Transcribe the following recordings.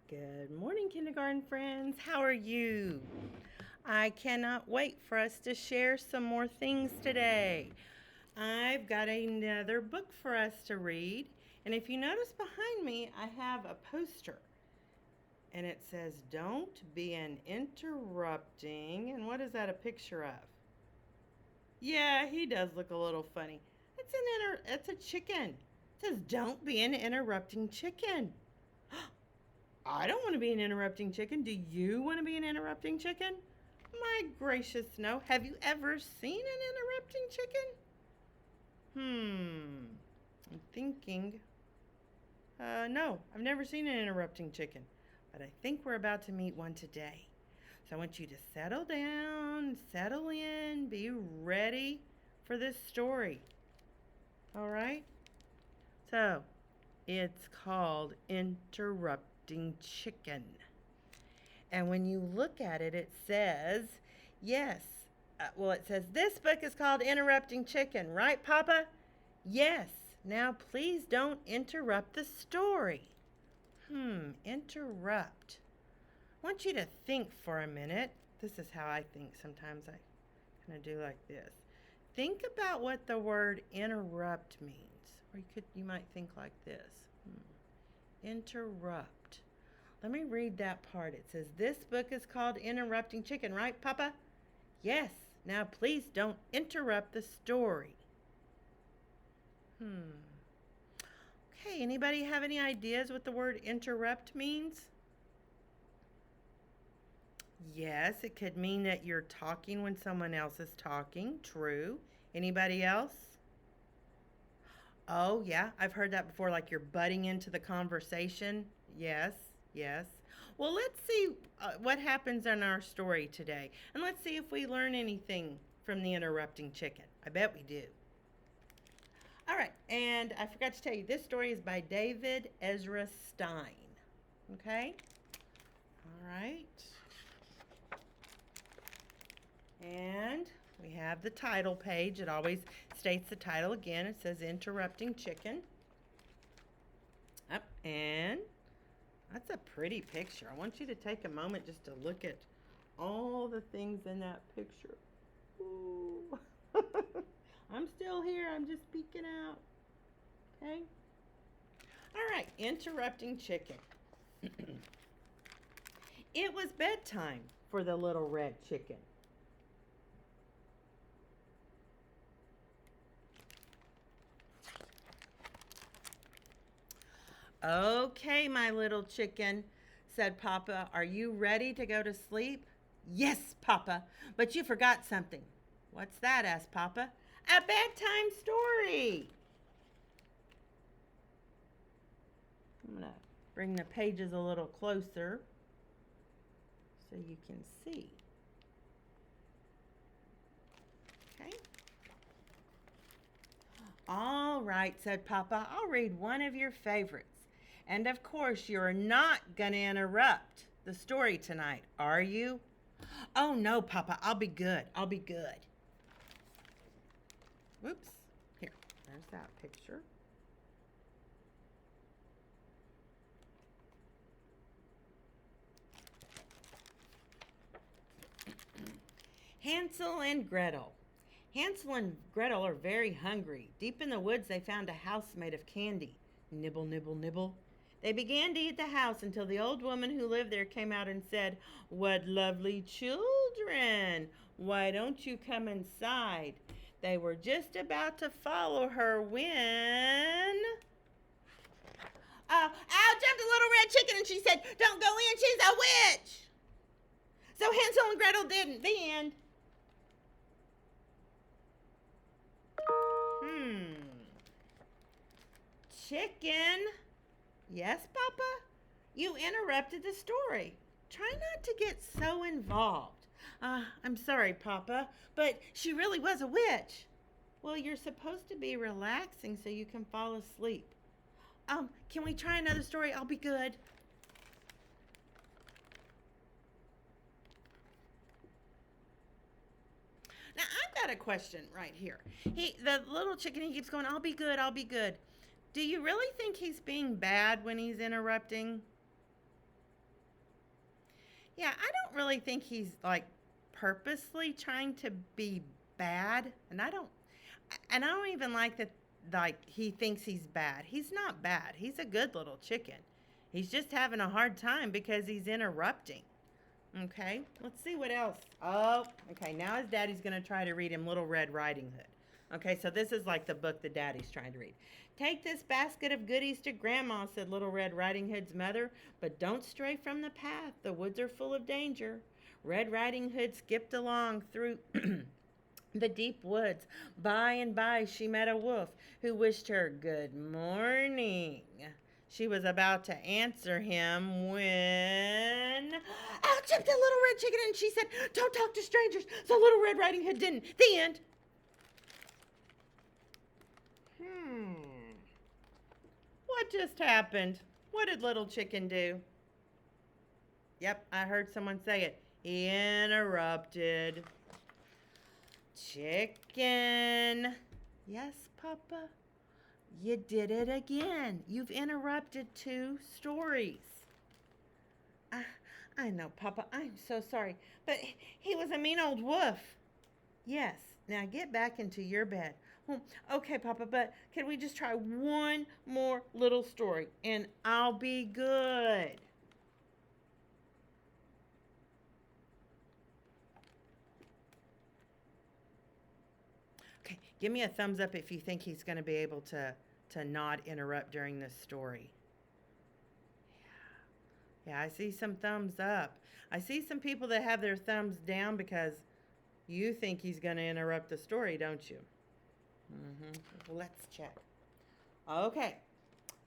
Good morning, kindergarten friends. How are you? I cannot wait for us to share some more things today. I've got another book for us to read, and if you notice behind me, I have a poster, and it says, "Don't be an interrupting." And what is that a picture of? Yeah, he does look a little funny. It's a chicken. It says, "Don't be an interrupting chicken." I don't want to be an interrupting chicken. Do you want to be an interrupting chicken? My gracious, no. Have you ever seen an interrupting chicken? I'm thinking. No, I've never seen an interrupting chicken, but I think we're about to meet one today. So I want you to settle down, settle in, be ready for this story. All right? So, it's called Interrupting Chicken. And when you look at it, it says, yes. It says, this book is called Interrupting Chicken, right, Papa? Yes. Now, please don't interrupt the story. Interrupt. I want you to think for a minute. This is how I think. Sometimes I kind of do like this. Think about what the word interrupt means. Or you might think like this. Interrupt. Let me read that part. It says, this book is called Interrupting Chicken, right, Papa? Yes. Now, please don't interrupt the story. Okay, anybody have any ideas what the word interrupt means? Yes, it could mean that you're talking when someone else is talking. True. Anybody else? Oh, yeah, I've heard that before, like you're butting into the conversation. Yes, yes. Well, let's see what happens in our story today. And let's see if we learn anything from the interrupting chicken. I bet we do. All right, and I forgot to tell you, this story is by David Ezra Stein. Okay? All right. And we have the title page. It always states the title again. It says Interrupting Chicken. And that's a pretty picture. I want you to take a moment just to look at all the things in that picture. Ooh. I'm still here. I'm just peeking out. Okay? All right, Interrupting Chicken. It was bedtime for the little red chicken. Okay, my little chicken, said Papa. Are you ready to go to sleep? Yes, Papa, but you forgot something. What's that? Asked Papa. A bedtime story. I'm going to bring the pages a little closer so you can see. Okay. All right, said Papa. I'll read one of your favorites. And of course, you're not going to interrupt the story tonight, are you? Oh, no, Papa. I'll be good. I'll be good. Whoops. Here, there's that picture. Hansel and Gretel. Hansel and Gretel are very hungry. Deep in the woods, they found a house made of candy. Nibble, nibble, nibble. They began to eat the house until the old woman who lived there came out and said, "What lovely children! Why don't you come inside?" They were just about to follow her when... out jumped a little red chicken and she said, "Don't go in, she's a witch!" So Hansel and Gretel didn't. The end. Chicken? Yes, Papa? You interrupted the story. Try not to get so involved. I'm sorry, Papa, but she really was a witch. Well, you're supposed to be relaxing so you can fall asleep. Can we try another story? I'll be good. Now, I've got a question right here. The little chicken, he keeps going, "I'll be good, I'll be good." Do you really think he's being bad when he's interrupting? Yeah, I don't really think he's like purposely trying to be bad, and I don't even like that like he thinks he's bad. He's not bad. He's a good little chicken. He's just having a hard time because he's interrupting. Okay, let's see what else. Oh, okay, now his daddy's going to try to read him Little Red Riding Hood. Okay, so this is like the book the daddy's trying to read. Take this basket of goodies to Grandma, said Little Red Riding Hood's mother, but don't stray from the path. The woods are full of danger. Red Riding Hood skipped along through the deep woods. By and by, she met a wolf who wished her good morning. She was about to answer him when out jumped a little red chicken and she said, "Don't talk to strangers." So Little Red Riding Hood didn't. The end. What just happened? What did Little Chicken do? Yep, I heard someone say it. He interrupted. Chicken. Yes, Papa? You did it again. You've interrupted 2 stories. I know, Papa. I'm so sorry. But he was a mean old wolf. Yes. Now get back into your bed. Well, okay, Papa, but can we just try one more little story and I'll be good? Okay, give me a thumbs up if you think he's going to be able to not interrupt during this story. Yeah, I see some thumbs up. I see some people that have their thumbs down because you think he's going to interrupt the story, don't you? Let's check. Okay,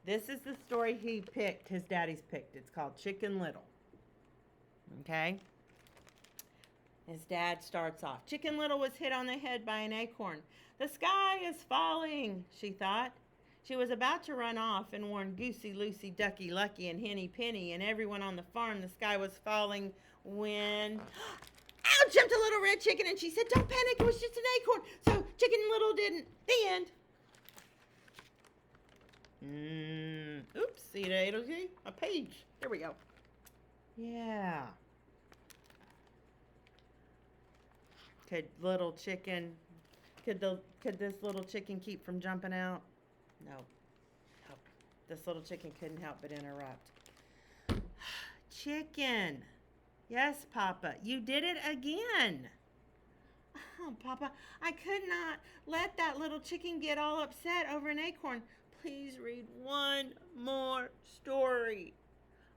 this is the story he picked, his daddy's picked. It's called Chicken Little. Okay? His dad starts off. Chicken Little was hit on the head by an acorn. The sky is falling, she thought. She was about to run off and warn Goosey, Lucy, Ducky, Lucky, and Henny Penny and everyone on the farm the sky was falling when out jumped a little red chicken and she said, "Don't panic, it was just an acorn." So Chicken Little didn't. The end. Oops, see that? A page. There we go. Yeah. Could this little chicken keep from jumping out? No. Nope. This little chicken couldn't help but interrupt. Chicken. Yes, Papa, you did it again. Oh, Papa, I could not let that little chicken get all upset over an acorn. Please read one more story,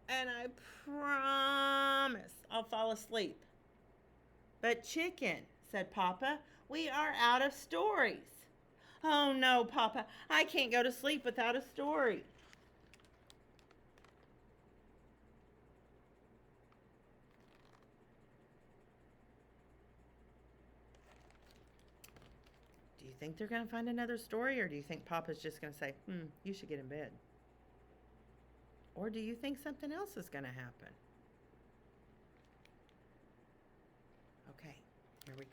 and I promise I'll fall asleep. But Chicken, said Papa, we are out of stories. Oh no, Papa, I can't go to sleep without a story. Do you think they're going to find another story, or do you think Papa's just going to say, you should get in bed? Or do you think something else is going to happen? Okay, here we go.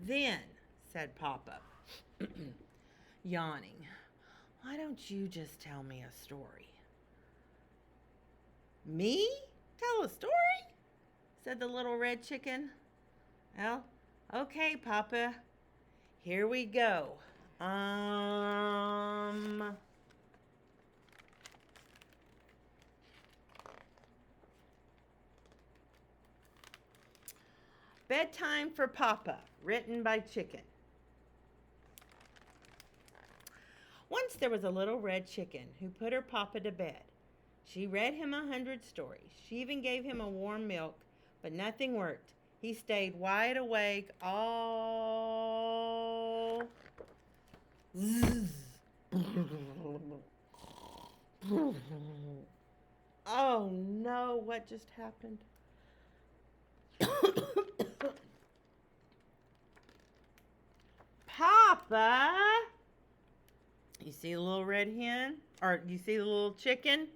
Then, said Papa, yawning, why don't you just tell me a story? Me? Tell a story? Said the little red chicken. Well, okay, Papa. Here we go. Bedtime for Papa, written by Chicken. Once there was a little red chicken who put her papa to bed. She read him 100 stories. She even gave him a warm milk, but nothing worked. He stayed wide awake all... Oh no, what just happened? Papa! You see the little red hen? Or you see the little chicken?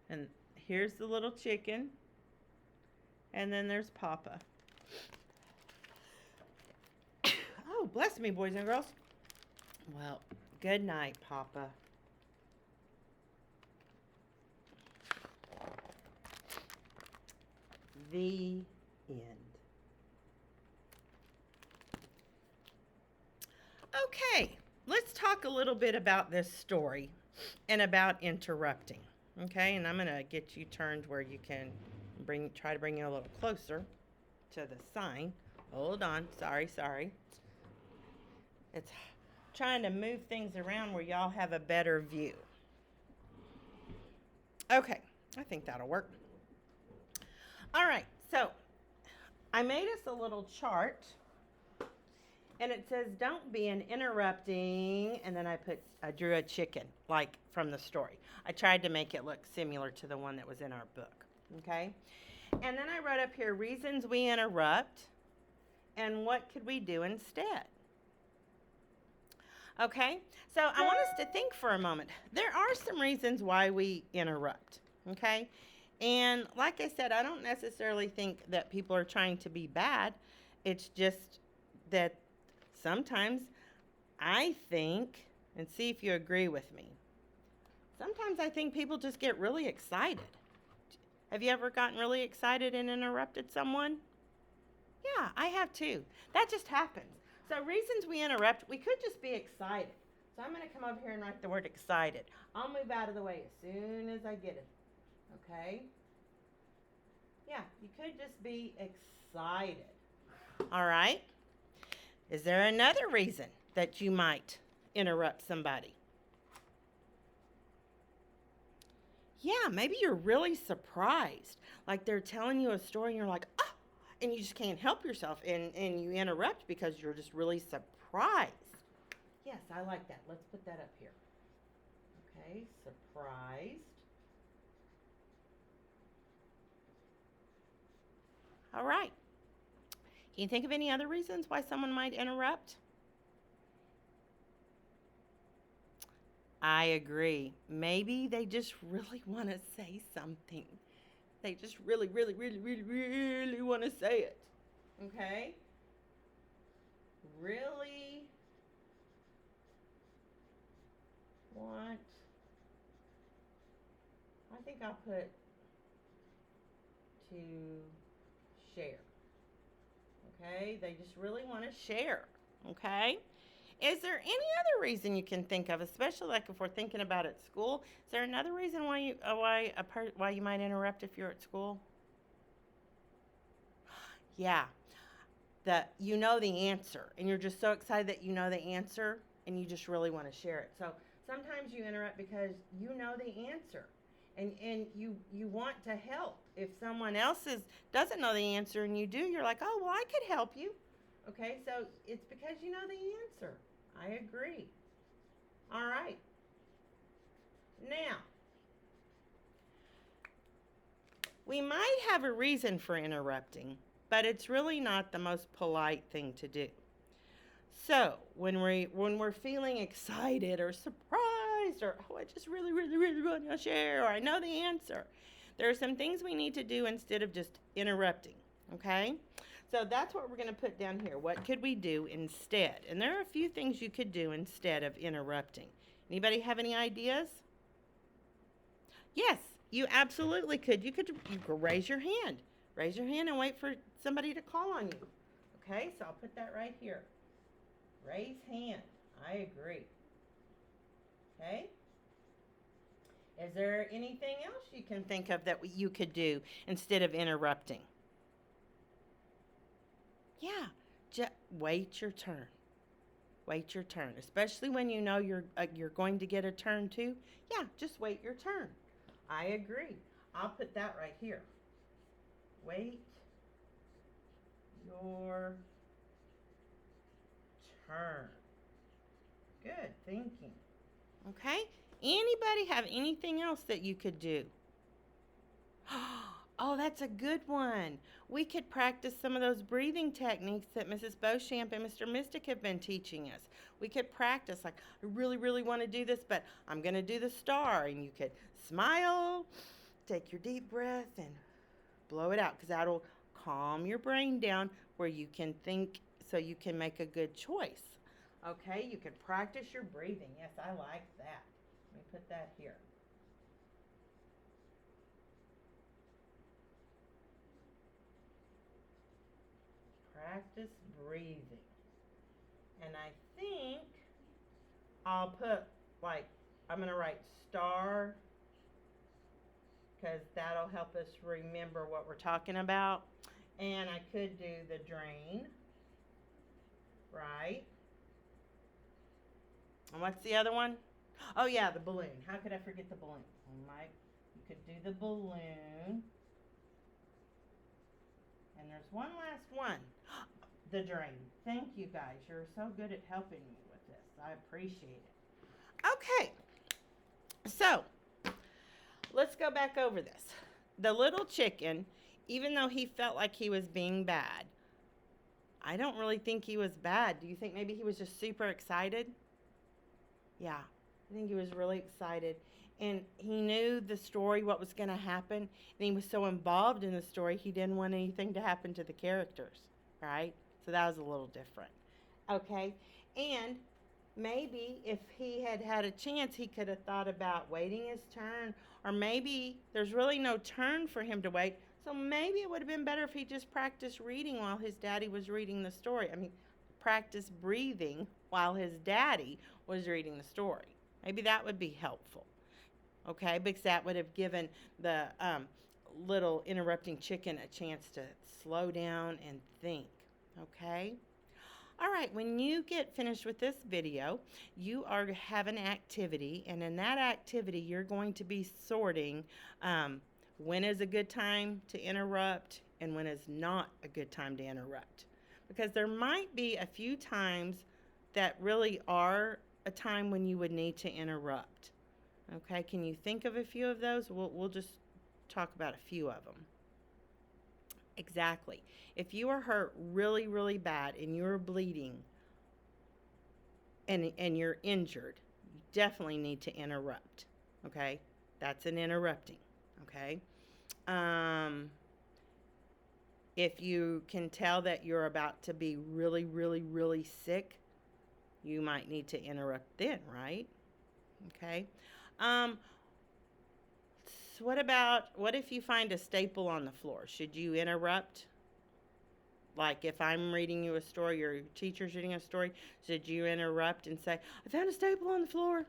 And here's the little chicken. And then there's Papa. Oh, bless me, boys and girls. Well, good night, Papa. The end. Okay, let's talk a little bit about this story and about interrupting. Okay, and I'm going to get you turned where you can try to bring you a little closer to the sign. Hold on. Sorry. It's trying to move things around where y'all have a better view. Okay, I think that'll work. All right, so I made us a little chart, and it says, don't be an interrupting, and then I drew a chicken, like from the story. I tried to make it look similar to the one that was in our book, okay? And then I wrote up here, reasons we interrupt, and what could we do instead? Okay, so I want us to think for a moment. There are some reasons why we interrupt, okay? And like I said, I don't necessarily think that people are trying to be bad. It's just that sometimes I think, and see if you agree with me, sometimes I think people just get really excited. Have you ever gotten really excited and interrupted someone? Yeah, I have too. That just happens. So reasons we interrupt, we could just be excited. So I'm going to come over here and write the word excited. I'll move out of the way as soon as I get it. Okay? Yeah, you could just be excited. All right? Is there another reason that you might interrupt somebody? Yeah, maybe you're really surprised. Like they're telling you a story and you're like, ah, and you just can't help yourself and you interrupt because you're just really surprised. Yes, I like that. Let's put that up here. Okay, surprised. All right. Can you think of any other reasons why someone might interrupt? I agree. Maybe they just really want to say something. They just really want to say it. Okay? Really want, I think I'll put to share. Okay? They just really want to share. Okay? Is there any other reason you can think of, especially like if we're thinking about at school? Is there another reason why you might interrupt if you're at school? Yeah, you know the answer, and you're just so excited that you know the answer, and you just really want to share it. So sometimes you interrupt because you know the answer, and you want to help. If someone else doesn't know the answer and you do, you're like, oh well, I could help you. Okay, so it's because you know the answer. I agree. All right. Now, we might have a reason for interrupting, but it's really not the most polite thing to do. So, when we're feeling excited or surprised or I just really want to share or I know the answer, there are some things we need to do instead of just interrupting, okay? So that's what we're going to put down here. What could we do instead? And there are a few things you could do instead of interrupting. Anybody have any ideas? Yes, you absolutely could. You could raise your hand. Raise your hand and wait for somebody to call on you. Okay, so I'll put that right here. Raise hand. I agree. Okay? Is there anything else you can think of that you could do instead of interrupting? Yeah, wait your turn. Wait your turn, especially when you know you're going to get a turn too. Yeah, just wait your turn. I agree. I'll put that right here. Wait your turn. Good thinking. Okay? Anybody have anything else that you could do? Oh, that's a good one. We could practice some of those breathing techniques that Mrs. Beauchamp and Mr. Mystic have been teaching us. We could practice, like, I really want to do this, but I'm going to do the star. And you could smile, take your deep breath, and blow it out, because that'll calm your brain down where you can think so you can make a good choice. Okay, you could practice your breathing. Yes, I like that. Let me put that here. practice breathing. And I think I'll put, like, I'm going to write star, because that'll help us remember what we're talking about. And I could do the drain, right? And what's the other one? Oh, yeah, the balloon. How could I forget the balloon? You could do the balloon. And there's one last one. The drain. Thank you, guys. You're so good at helping me with this. I appreciate it. Okay. So, let's go back over this. The little chicken, even though he felt like he was being bad, I don't really think he was bad. Do you think maybe he was just super excited? Yeah, I think he was really excited. And he knew the story, what was going to happen. And he was so involved in the story, he didn't want anything to happen to the characters, right? So that was a little different. Okay, and maybe if he had had a chance, he could have thought about waiting his turn. Or maybe there's really no turn for him to wait. So maybe it would have been better if he just practiced reading while his daddy was reading the story. I mean, practice breathing while his daddy was reading the story. Maybe that would be helpful. Okay, because that would have given the little interrupting chicken a chance to slow down and think. Okay? All right, when you get finished with this video, you are to have an activity, and in that activity, you're going to be sorting when is a good time to interrupt and when is not a good time to interrupt. Because there might be a few times that really are a time when you would need to interrupt. Okay, can you think of a few of those? We'll just talk about a few of them. Exactly. If you are hurt really, really bad and you're bleeding and you're injured, you definitely need to interrupt. Okay, that's an interrupting. Okay. If you can tell that you're about to be really, really, really sick, you might need to interrupt then, right? Okay. So what if you find a staple on the floor? Should you interrupt? Like if I'm reading you a story or your teacher's reading a story, should you interrupt and say, I found a staple on the floor?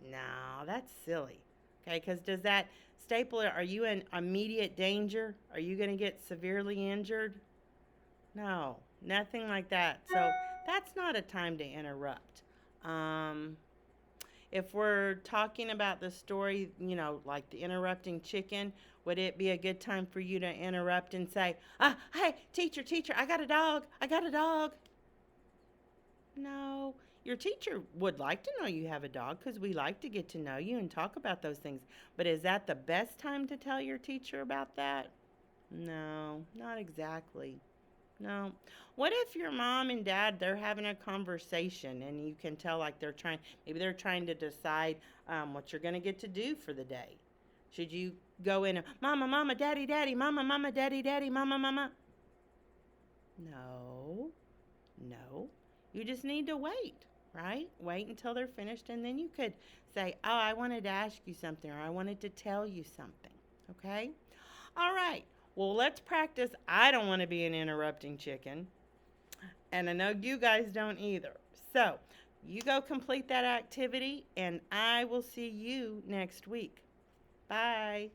No, that's silly. Okay, because does that staple, are you in immediate danger? Are you going to get severely injured? No, nothing like that. So that's not a time to interrupt. If we're talking about the story, you know, like the interrupting chicken, would it be a good time for you to interrupt and say, hey, teacher, I got a dog. No, your teacher would like to know you have a dog because we like to get to know you and talk about those things. But is that the best time to tell your teacher about that? No, not exactly. No. What if your mom and dad, they're having a conversation and you can tell like maybe they're trying to decide what you're going to get to do for the day. Should you go in, mama, daddy, mama, daddy, mama? No. You just need to wait, right? Wait until they're finished and then you could say, oh, I wanted to ask you something or I wanted to tell you something, okay? All right. Well, let's practice. I don't want to be an interrupting chicken. And I know you guys don't either. So, you go complete that activity, and I will see you next week. Bye.